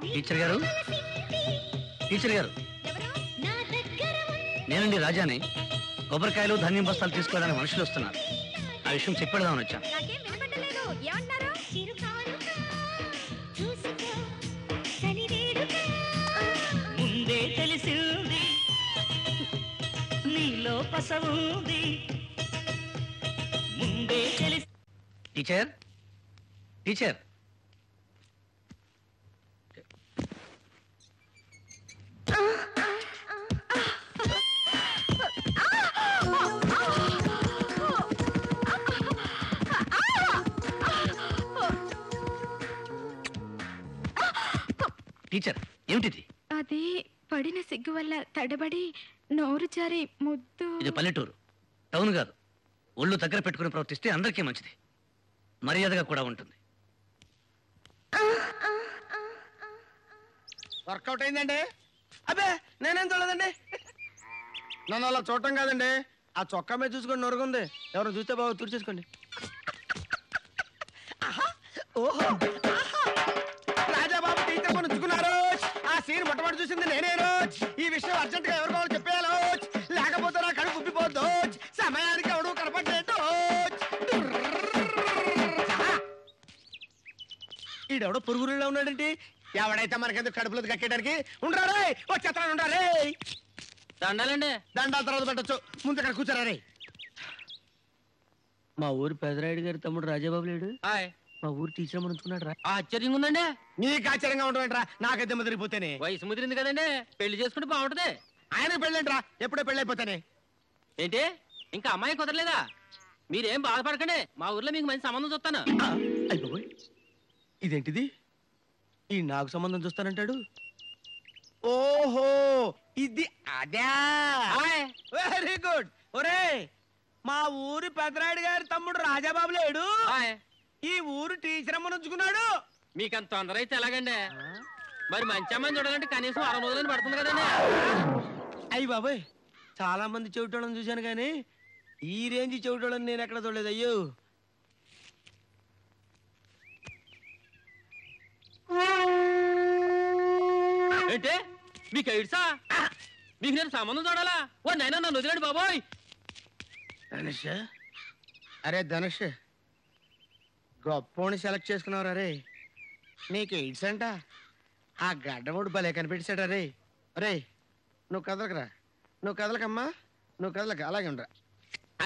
Teacher గారు, teacher గారు, నేనండి రాజాని. కొబ్బరికాయలు ధాన్యం బస్తాలు తీసుకోవడానికి మనుషులు వస్తున్నారు. ఆ విషయం చెప్పేద్దామని వచ్చాను. ముందే తెలిసింది నీలో పసవుంది. ముందే తెలిసి టీచర్, టీచర్, టీచర్ ఏమిటిది? అది పడిన సిగ్గు వల్ల తడబడి నోరు జారి ముద్దు. ఇది పల్లెటూరు, టౌన్ కాదు. ఒళ్ళు దగ్గర పెట్టుకుని ప్రవర్తిస్తే అందరికీ మంచిది, మర్యాదగా కూడా ఉంటుంది. వర్కౌట్ అయిందండి? అబ్బే నేనేం చూడలేదండి. నన్ను అలా చూడటం కాదండి, ఆ చొక్కా మీద చూసుకొని నొరుగుంది. ఎవరు చూస్తే బాగా తుడిచేసుకోండి. ఓహో, రాజాబాబు టీచర్ కొని ఉంచుకున్నారు. ఆ సీన్ మొట్టమొదటి చూసింది నేనే రోజు. ఈ విషయం అర్జెంట్ గా ఎవరు కావాలి చెప్పేయాలో, లేకపోతే నా కడుపు ఉబ్బిపోద్దు. సమయానికి ఎవడు కనపడలేదు. ఈడెవడో పురుగురులో ఉన్నాడంటే ఎవడైతే మనకెందుకు కడుపులో కక్కేయడానికి. ఉండారే వచ్చేస్తాను, ఉండారే. దండాలండి. దండాల తర్వాత పెట్టచ్చు, ముందు అక్కడ కూర్చోరా రే. మా ఊరు పెదరాయుడు గారి తమ్ముడు రాజాబాబు లేడు. మా ఊరు టీచర్ ఉంచుకున్నాడు రా. ఆశ్చర్యంగా ఉందండి. నీకు ఆశ్చర్యంగా ఉండవేంట్రా, నాకైతే ముదిరిపోతేనే. వయసు ముదిరింది కదండి, పెళ్లి చేసుకుంటే బాగుంటది. ఆయనకు పెళ్ళేంట్రా, ఎప్పుడో పెళ్ళైపోతానే. ఏంటి ఇంకా అమ్మాయి కుదరలేదా? మీరేం బాధపడకండి, మా ఊర్లో మీకు మంచి సంబంధం చూస్తాను. అయిపోయి ఇదేంటిది? ఈ నాకు సంబంధం చూస్తానంటాడు. ఓహో ఇది అదే. Very good. ఒరే మా ఊరి పెదరాయుడు గారి తమ్ముడు రాజాబాబు లేడు. ఈ ఊరు టీచర్ అమ్మను ఉంచుకున్నాడు. మీకంత తొందర అయితే ఎలాగండి? మరి మంచి అమ్మాయిని చూడాలంటే కనీసం 6 రోజులని పడుతుంది కదండి. అయ్యి బాబాయ్, చాలా మంది చెవిటోళ్ళని చూశాను కానీ ఈ రేంజ్ చెవిటోళ్ళని నేను ఎక్కడ చూడలేదు. అయ్యో ఏంటి మీకు ఎయిడ్సా? మీకు నేను సంబంధం చూడాలా? ఓ నైనా నన్ను వదిలేండి బాబోయ్. ధనుష్, అరే ధనుష్, గొప్పోని సెలెక్ట్ చేసుకున్నావు రే. నీకు ఎయిడ్స్ అంట. ఆ గడ్డముడు భలే కనిపెట్టాడు రే. రే నువ్వు కదలకరా, నువ్వు కదలకమ్మా, నువ్వు కదలక. అలాగే ఉండరా,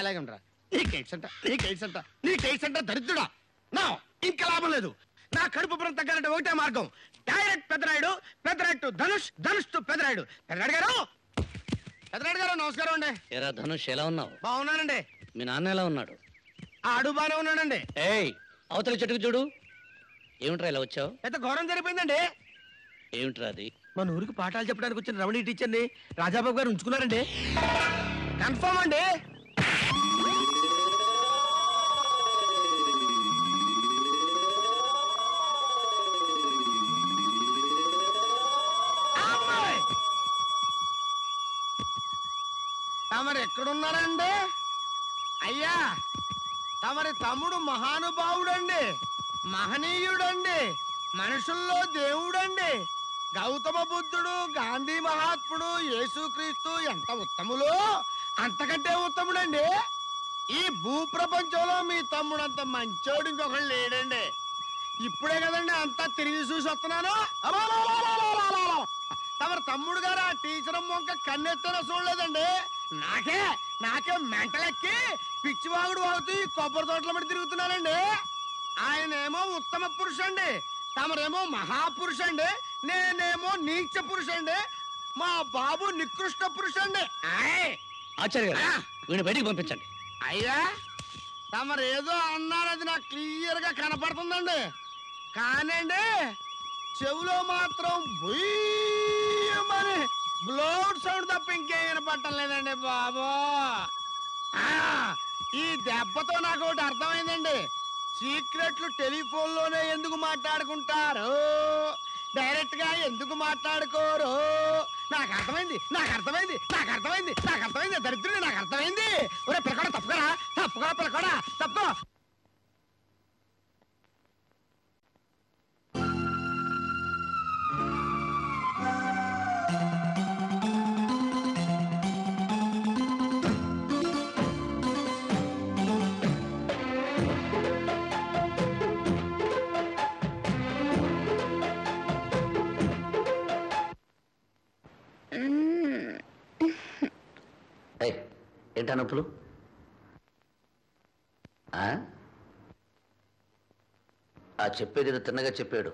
అలాగే ఉండరా. నీకు ఎయిడ్స్ అంట, నీకు ఎయిడ్స్ అంట, నీకు ఎయిడ్స్ అంట. దరిద్రుడా, నా ఇంకా లాభం లేదు. నా కడుపు పురం తగ్గాలంటే ఒకటే మార్గం, direct Pedarayudu, Pedarayudu to Dhanush, Dhanush to Pedarayudu. Pedarayudu గారు, పెదరాయుడు గారు నమస్కారం అండి. ఎరా ధనుష్, ఎలా ఉన్నావు? బాగున్నానండి. మీ నాన్న ఎలా ఉన్నాడు? ఆడు బాగానే ఉన్నాడండి. ఏయ్ అవతల చెట్టుకు చూడు. ఏమిట్రా ఇలా వచ్చావు? ఎంత ఘోరం జరిగిపోయిందండి. ఏమిట్రా అది? మన ఊరికి పాఠాలు చెప్పడానికి వచ్చిన రమణి టీచర్ని రాజాబాబు గారు ఉంచుకున్నారండి. కన్ఫర్మ్ అండి. తమరు ఎక్కడున్నారండి? అయ్యా తమరి తమ్ముడు మహానుభావుడండి, మహనీయుడండి, మనుషుల్లో దేవుడండి. గౌతమ బుద్ధుడు, గాంధీ మహాత్ముడు, యేసుక్రీస్తు ఎంత ఉత్తములు, అంతకంటే ఉత్తముడండి. ఈ భూప్రపంచంలో మీ తమ్ముడు అంత మంచోడు ఇంకొకళ్ళు లేడండి. ఇప్పుడే కదండి అంతా తిరిగి చూసి వస్తున్నాను. తమరి తమ్ముడు గారు ఆ టీచర్ మొంక కన్నెత్తన చూడలేదండి. నాకే నాకే మెంటలెక్కి పిచ్చివాగుడు వాగుతూ ఈ కొబ్బరి తోటల మీద తిరుగుతున్నానండి. ఆయనేమో ఉత్తమ పురుషండి, తమరేమో మహాపురుషండి, నేనేమో నీచ పురుషండి, మా బాబు నికృష్ట పురుషండి. ఆచార్య గారు, వీడిని బయటికి పంపించండి. అయ్యా తమరేదో అన్నారది నాకు క్లియర్ గా కనపడుతుందండి, కానండి చెవులో మాత్రం బుయ్యమని బ్లౌడ్ సౌండ్ తప్ప ఇంకేం వినపడటం లేదండి బాబు. ఈ దెబ్బతో నాకు ఒకటి అర్థమైందండి. సీక్రెట్లు టెలిఫోన్ లోనే ఎందుకు మాట్లాడుకుంటారు, డైరెక్ట్ గా ఎందుకు మాట్లాడుకోరు? నాకు అర్థమైంది, నాకు అర్థమైంది, నాకు అర్థమైంది, నాకు అర్థమైంది. దరిద్రుడు నాకు అర్థమైంది. ఒరే పిల్లకోడా తప్పుకోరా, తప్పుకోరా పిల్లకోడా, తప్పుకో. ఏంటా నొప్పులు? ఆ చెప్పేది ఏదో తిన్నగా చెప్పాడు.